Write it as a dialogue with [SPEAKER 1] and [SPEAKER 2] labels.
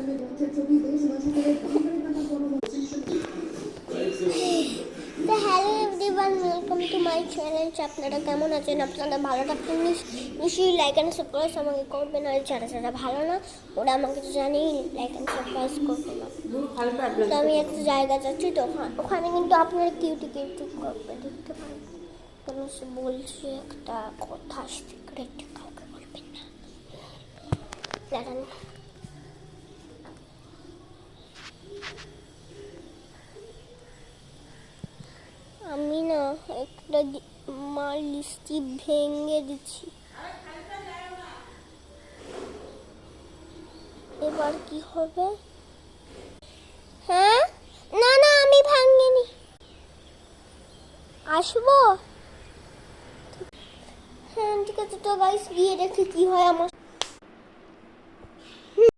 [SPEAKER 1] Hello everyone, welcome to my channel. আপনারা কেমন আছেন? আপনারা ভালো থাকবেন নিশ্চয়ই লাইক অ্যান্ড সাবস্ক্রাইব আমাকে করবেন, আর যারা ভালো না ওরা আমাকে তো জানেই লাইক অ্যান্ড সাবস্ক্রাইব করবে না। তো আমি একটা জায়গা যাচ্ছি, তো ওখানে কিন্তু আপনারা কিউটি করবে দেখতে পারেন। আমি বলছি একটা কথা, সিক্রেট কাউকে বলবেন না। দাঁড়ান, আমি না একটা মাল লিস্টি ভেঙে দিচ্ছি। এবার কি হবে? হ্যাঁ, না না আমি ভাঙিনি। আসবো? হ্যাঁ ঠিক আছে, তো গাইস গিয়ে দেখি কি হয় আমার।